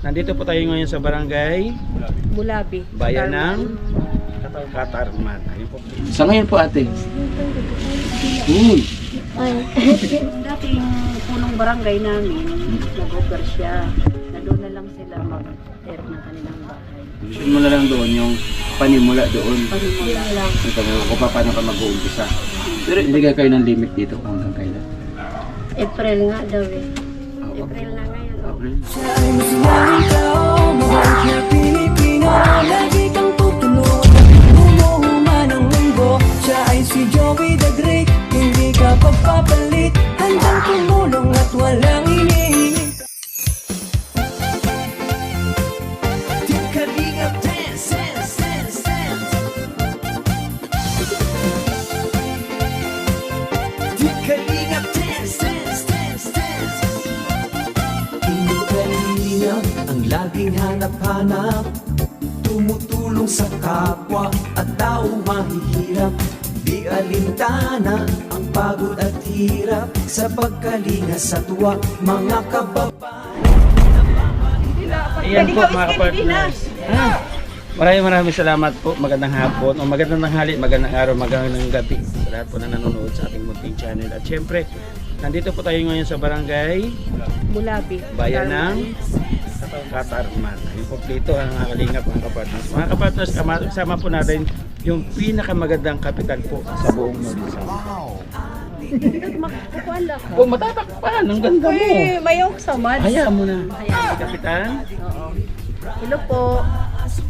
Nandito po tayo ngayon sa barangay Bulabi. Bayan ng Katarman. Ayun po. Sa ngayon po ate. Yung dating punong barangay namin, nag-offer siya. Na doon na lang sila mag-air ng kanilang bahay. Gusto mo na lang doon yung panimula doon. Panimula lang. Kung paano ka mag-uumpisa. Pero hindi kayo ng limit dito hanggang kailan. April nga daw eh. April na ngayon. April. Siya ay masinyaring tao, mabait na Pilipino. Lagi kang tutulog, umuhuman ang mundo. Siya ay si Joey the Great, hindi ka pagpapalit. Handang tumulong at walang hinihingi. Di Kalingap dance, dance, dance, dance. Di Kalingap dance, dance, dance, dance. Hindi kalingap ang laging hanap-hanap, tumutulong sa kapwa at tao mahihirap. Di alintana ang pagod at hirap, sa pagkalinga sa tuwa mga kababayan. Ayan po mga partners. Maraming salamat po. Magandang hapon o magandang tanghali, magandang araw, magandang gabi sa lahat po na nanonood sa ating munting channel. At syempre, nandito po tayo ngayon sa barangay Bulabi. Bayan ng Katarman. Ayun po dito ang kalingap mga kapartners. Mga kapartners, kasama po natin yung pinakamagandang kapital po sa buong Norizal. Makakuala ka. Oh, matatakpan. Ang ganda mo. Uy, mayok sa mad. Hayaan mo na. Hayaan. Kapitan? Oo. Hello po.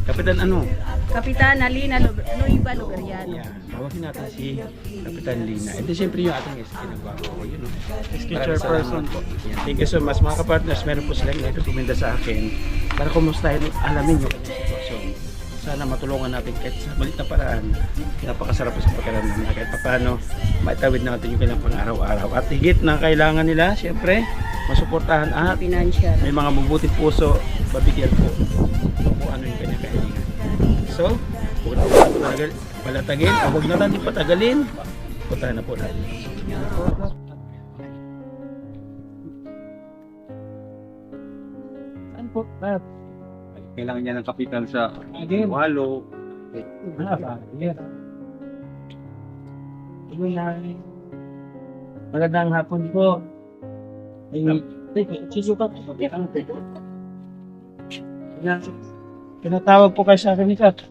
Kapitan ano? Kapitan Alina Nuiba Lugariano. Yan. Tawagin natin si Kapitan Lina. Ito siyempre yung ating SK na bago. Yun, no? SK chairperson po. Yan. Thank you so much mga kapartners. Meron po silang nagrekomenda sa akin para kumustahin at alamin yung sitwasyon. Sana matulungan natin kahit sa malit na paraan. Napakasarap po sa pagkaramdam na kahit paano maitawid natin yung kailang pang-araw-araw. At higit na kailangan nila, siyempre, masuportahan at Financial. may mga mabuting puso, babigyan po kung ano yung kanyang kahilingan. So, huwag na natin palatagin, o huwag na natin patagalin, puntahan na po natin. Saan po? Kailangan niya ng kapital sa walo. Magandang hapon po. Pinatawag po kayo sa akin ni Kat.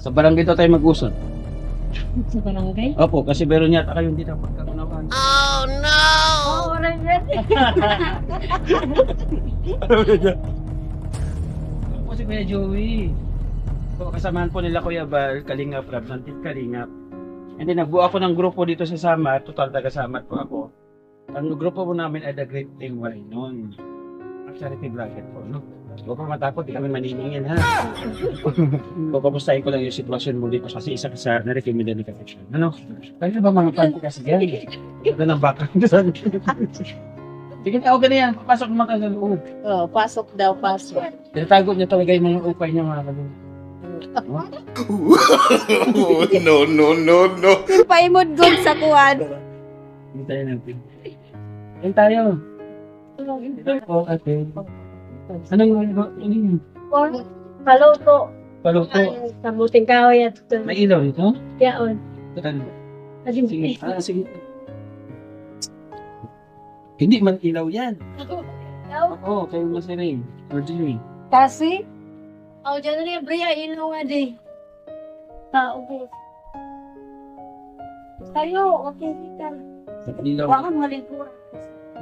Sa barangay daw tayo mag-usap. Sa barangay? Opo, kasi meron yata kayo hindi na pagkakunawan. Oo, oras yan. Ako si Kuya Joey. So, kasamahan po nila Kuya Val, Kalingap Rab, Nantit Kalingap. And then nagbuo ako ng grupo dito sa Samar, total taga-Samar po ako. Ang grupo po namin ay The Great Team Warinon. Charity vlogger po, no? Huwag kang matakot, di kami maniningin, ha? Kukamustahin ko lang yung sitwasyon mo dito kasi isa ka sa na-recommend ni Kapitan. Ano? Kaya ba mga panty kasi yan? Ito ng baka. Sige, ako ganyan. Pasok naman ka sa loob. Oo, pasok daw, pasok. Tinatago niya talaga yung mga upay niya mga kalong. No. Paimod good sa kuwan. Hintayin natin. Yan tayo. Oo, ate. Anong yun? Paluto. Paluto. Sa buting kahoy at ito. May ilaw dito? Yaon. Saan? Sige. Sige. Sige. Hindi man ilaw yan. Oo, kayo masiring. Ordinary. Kasi? Oh, dyan na Bria, ilo nga di. Okay. Tayo, okay kita. Sa ilaw. Baka malingkura.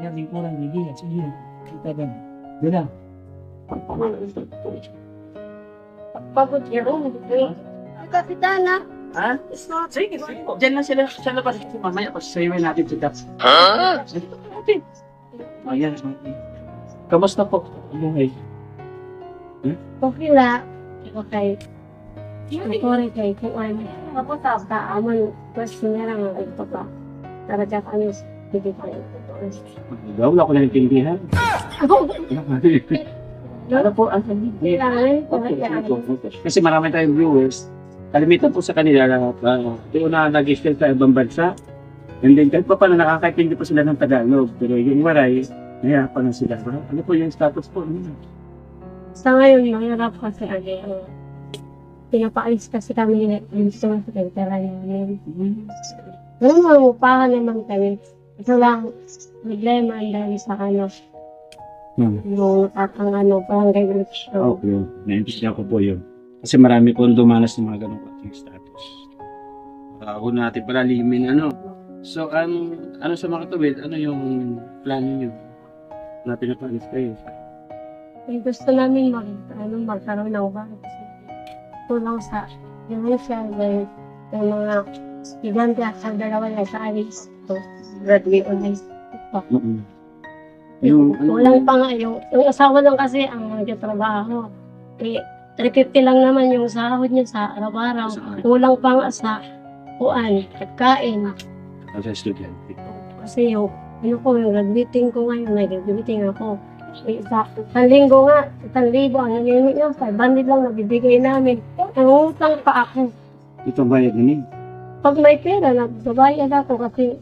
Yan, lingkuran. Hindi. Sige. Kita ba? Dila. Pagod yun. Kapitana. Ha? Sige, sige. Diyan lang sila sa labas. Kasi mamaya, pasisayway natin si Taps. Ayan. Kamusta po? Okay. Okay la. Okay. Sorry kay kuan. Ako ta aman question niya lang ito pa. Para diyan ano bigay ko. Wala ko na intindihan. Ano po ang sabihin? Kasi marami tayong viewers. Kalimitan po sa kanila na doon na nag-skill sa ibang bansa. And then kahit pa paano nakakaintindi po sila ng Tagalog. Pero yung waray, Nahihirapan na sila. Ano po yung status po? Sa ngayon, mahirap kasi pinapaalis kasi kami dito sa sekretara namin. Ganun mga upahan naman kami. Ito lang, problema dahil sa yung barangay election. Okay. Naintindihan ko po yun. Kasi marami po dumanas ng mga ganong klaseng status. Huwag natin palalimin, So, ano sa mga katuwid? Ano yung plano nyo na pinapaalis kayo? Gusto namin magkaroon ng bahay kasi kulang sa financial dahil yung mga estudyante at sa dalawa na sa alis. So, graduate on high school. Kulang pa nga yung asawa lang kasi ang nagtatrabaho. 350 lang naman yung sahod niya sa araw-araw. Kulang pa nga sa pagkain. Sa estudyante. Kasi yung graduating ko ngayon, nag-graduating ako. Isang linggo nga, 1,000 ang nangyayamit niya, 500 lang nabibigay namin. Nangungutang pa ako. Ito bayad na Pag may pera, nagbabayad ako kasi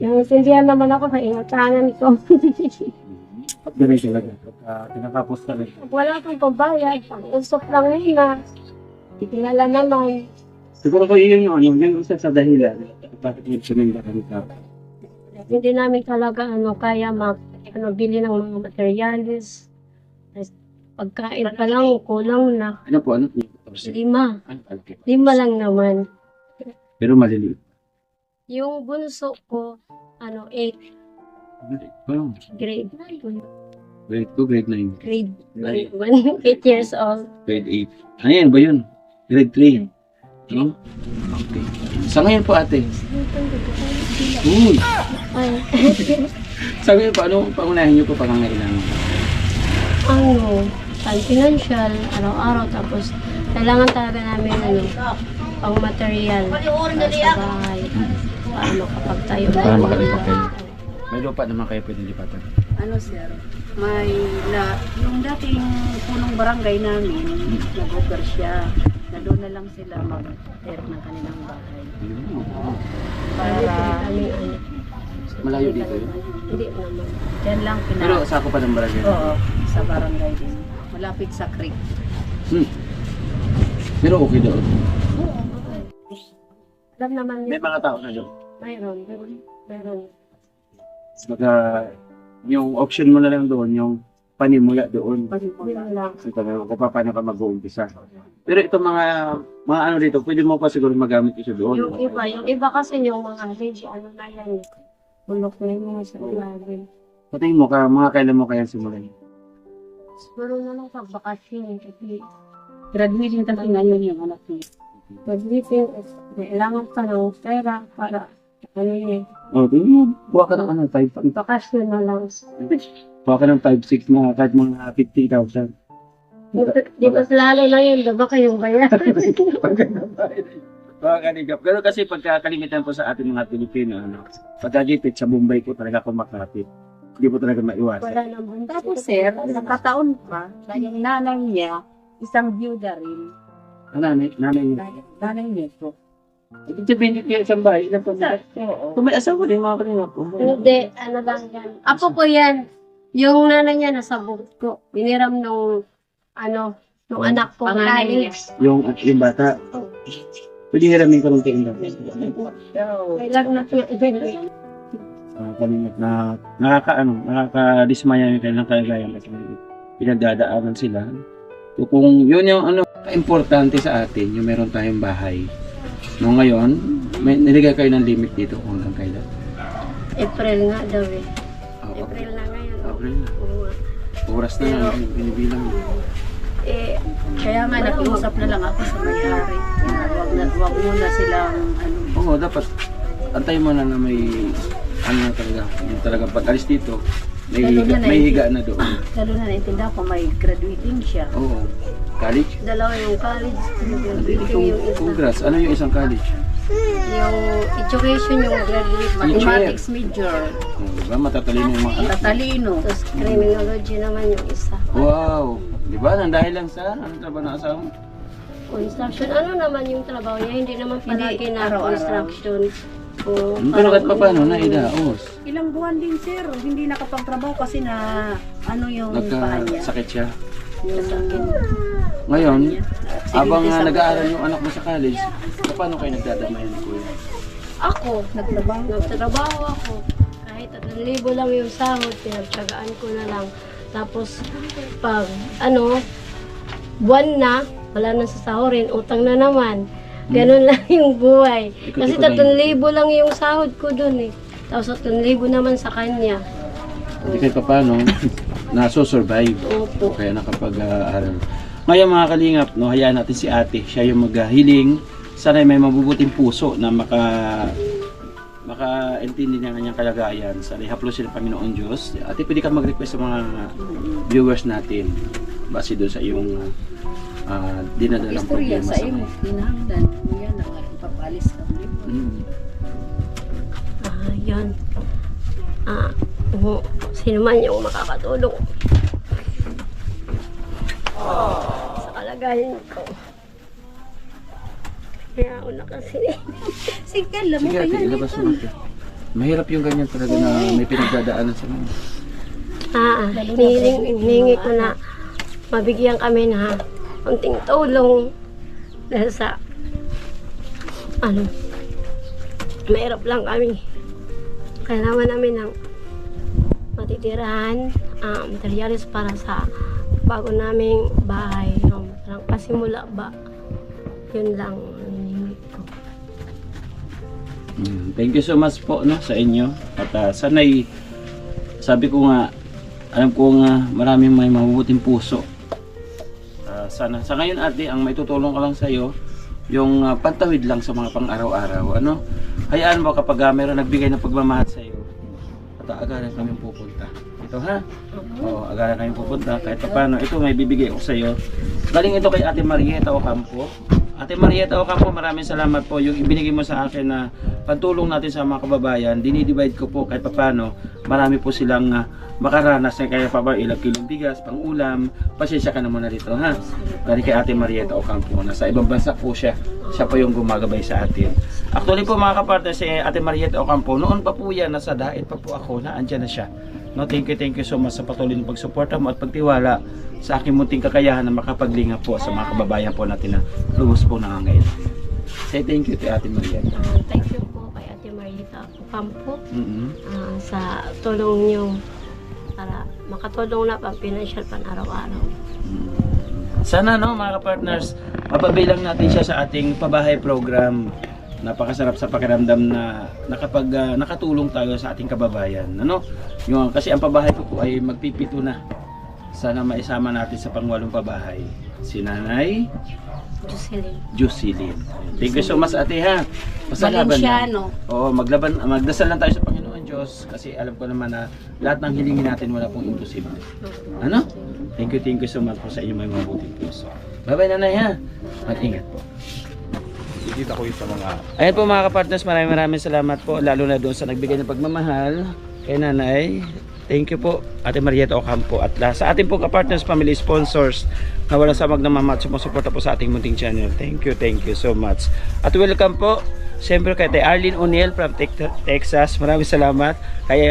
nangintindihan naman ako sa ingatangan ko. Pag ganun talaga. Pag pinakapos talaga. Pag wala akong pambayad, pag-usap lang nila, kilala naman. Siguro ko yun yung isa sa dahilan. Bakit yung sinundan kami ka? Hindi namin talaga kaya bili ng mga materials. Pagkain pa lang, kulang na. Ano po? 5. 5 lang naman. Pero maliliit. Yung bunso ko, 8 grade 9. Grade 2, grade 9. Grade 1, 8 years old. Grade 8. Ano yan ba yun? Grade 3. No? Okay. Sa ngayon po ate. Uy! Sa ngayon po, anong pangunahin niyo po pangangailangan? Financial, araw-araw, tapos kailangan talaga namin pang material sa bahay. Para makapagtayo. Para makalipat kayo. May lupa naman kayo pwede lipatan. Sir, yung dating punong barangay namin, nag-offer siya na doon na lang sila mag-air ng kanilang bahay. Para Malayo dito yun? Hindi naman. yan lang Pero sa ako pa ng barangay. Oo, sa barangay din. Malapit sa creek. Pero okay doon. Alam naman May mga tao na doon. Mayroon. Baka yung option mo na lang doon, yung panimula doon. Yun lang. So, kung paano ka mag-uumpisa. Pero itong mga ano dito, pwede mo pa siguro magamit ito doon. Yung iba kasi yung mga age, na yan. Bulok na yung mga sa ilalim. Patingin mo, mga kailan mo kaya simulan? Siguro na lang pagbakasyon kasi Graduating kasi ngayon yung anak niya. pag-meeting, kailangan pa ng pera para Tingin mo, buha ka ng 5. bakasyon na lang. Buha ka ng 5-6 na kahit mga 50,000. Di ba lalo lang yun, diba kayong bayan? Pagkaligap. Pero kasi pagkakalimitan po sa ating mga Pilipino, pagkagipit sa Bombay po talaga kumakapit. Hindi po talaga maiwasan. Wala nang Tapos sir, nakataon pa na yung nanay niya, isang byuda rin. Nanay niya. Nanay niya po. Ibig sabihin niyo isang bahay, ilan po nila? Oo. Kung may asawa rin mga kanina po. Hindi, lang yan. Apo ko yan. Yung nanay niya nasa bukod ko. Biniram nung anak ko. Panganay niya. Yung bata. Pwede hiramin ko ng tingin lang. Kailangan natin i-event. Kalimot na nakaka-dismaya yung kailang kalagayan kasi pinagdadaanan sila. So, kung yun yung importante sa atin, yung meron tayong bahay. No, ngayon, may niligay kayo ng limit dito kung hanggang kailan. April nga daw eh. Oo. April na ngayon. April na. Oo. Oras na lang, binibilang mo. Kaya nga nakiusap na lang ako sa may-ari. Wag muna silang Oo, dapat antayin mo na may talaga. Yung talaga pag-alis dito, may higa na doon. lalo na naintindihan ko may graduating siya. Oo. College? Dalawa yung college. Yung isa. Congrats. Ano yung isang college? Yung education yung graduate. Mathematics major. Diba? Matatalino yung mga anak. Tatalino. Tapos criminology naman yung isa. Wow! Diba? Nandahil lang sa anong trabaho na asawa mo? Construction. Ano naman yung trabaho niya? Hindi naman palagi na araw-araw. construction. po. Pero kahit pa paano, naidaos. Ilang buwan din sir, hindi nakapagtrabaho kasi na ano yung paa niya. Nagkasakit siya. Yung sakit. Ngayon, Sige, habang isa po nag-aaral siya. yung anak mo sa college, paano kayo nagdadamayan ni Kuya? Ako, nagtrabaho. Nagtrabaho ako. Kahit 3,000 lang yung sahod, pinagtsagaan ko na lang. Tapos, pag, buwan na, wala na sa sahurin, utang na naman. Ganun lang yung buhay. Kasi Ikot-ikot na 3,000 lang yung sahod ko dun eh. Tapos 3,000 naman sa kanya. Hindi kahit pa paano, naso-survive. Opo. Kaya nakapag-aaral. Ngayon mga kalingap, no, hayaan natin si ate. Siya yung maghiling. Sana may mabubuting puso na makaintindi niya kanyang kalagayan. Sana ihaplo sila Panginoon Diyos. Ate, pwede ka mag-request sa mga viewers natin base doon sa iyong dinadalang Istorya problema sa imo, kinahanglan. Yan ang papalis kami. Yun. Sino man yung makakatulong. Sa kalagayan ko. Kaya ako kasi. Sige, alam mo Sige ate, kayo. ilabas mo ate. Mahirap yung ganyan talaga na may pinagdadaanan sa mga. Hinihingi ko na mabigyan kami na konting tulong dahil sa mahirap lang kami. Kailangan namin ng matitirahan, materialis para sa bago naming bahay. Parang pasimula ba? Yun lang hinihingi ko. Thank you so much po no sa inyo. At sana'y sabi ko nga, alam ko nga maraming may mabubuting puso. Sana sa ngayon ate, ang maitutulong ko lang sa iyo yung pantawid lang sa mga pang-araw-araw. Hayaan mo kapag mayroon nagbigay ng pagmamahal sa iyo. At agaran kami pupunta. Ito ha? Oo, agaran kami pupunta kahit paano. Ito may bibigay ko sa iyo. Galing ito kay Ate Marieta Ocampo. Ate Marieta Ocampo, maraming salamat po yung ibinigay mo sa akin na pantulong natin sa mga kababayan. Dinidivide ko po kahit paano. Marami po silang makaranas na kaya pa ba ilang kilong bigas, pang ulam. Pasensya ka na muna dito ha. Galing kay Ate Marieta Ocampo. Nasa ibang bansa po siya. Siya po yung gumagabay sa atin. Actually po mga kapartner, si Ate Marieta Ocampo, noon pa po yan, nasa dait pa po ako, na andyan na siya. No, thank you so much sa patuloy ng pagsuporta mo at pagtiwala sa aking munting kakayahan na makapaglinga po sa mga kababayan po natin na lubos po nangangailangan. Say thank you to Ate Marieta. Thank you po kay Ate Marieta Ocampo Mm-hmm. sa tulong niyo para makatulong na pang financial pan araw-araw. Sana no mga partners, mapabilang natin siya sa ating pabahay program. Napakasarap sa pakiramdam na nakatulong tayo sa ating kababayan. Kasi ang pabahay ko po ay magpipito na. Sana maisama natin sa pangwalong pabahay si Nanay Jocelyn. Thank you so much ate ha. Pasalaban lang. Valenciano. Oo, magdasal lang tayo sa Panginoon Diyos kasi alam ko naman na lahat ng hilingin natin wala pong imposible. Thank you so much po sa inyong may mabuting puso. Bye-bye nanay ha. Mag-ingat po. Kita ko yung sa mga Ayan po mga kapartners, maraming salamat po lalo na doon sa nagbigay ng pagmamahal kay nanay. Thank you po Ate Marieta Ocampo at sa ating po kapartners, family sponsors na walang samag na mamat sumusuporta po sa ating munting channel. Thank you so much. At welcome po siyempre kay Arlene O'Neill from Texas. Maraming salamat. Kay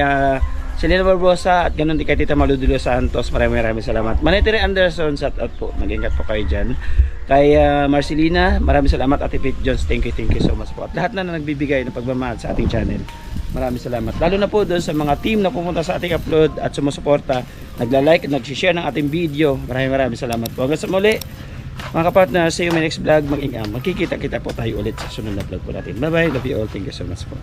Selena Barbosa at ganun din kay Tita Maludulo Santos. Maraming salamat. Manetiri Anderson, shout out po. Mag-ingat po kayo dyan. Kay Marcelina, maraming salamat. Ate Pete Jones, thank you so much po. At lahat na nagbibigay ng pagmamahal sa ating channel. Maraming salamat. Lalo na po doon sa mga team na pumunta sa ating upload at sumusuporta, nagla-like at nag-share ng ating video. Maraming salamat po. Hanggang sa muli, mga kapartner, see you in my next vlog. Magkikita-kita po tayo ulit sa sunod na vlog po natin. Bye-bye. Love you all. Thank you so much po.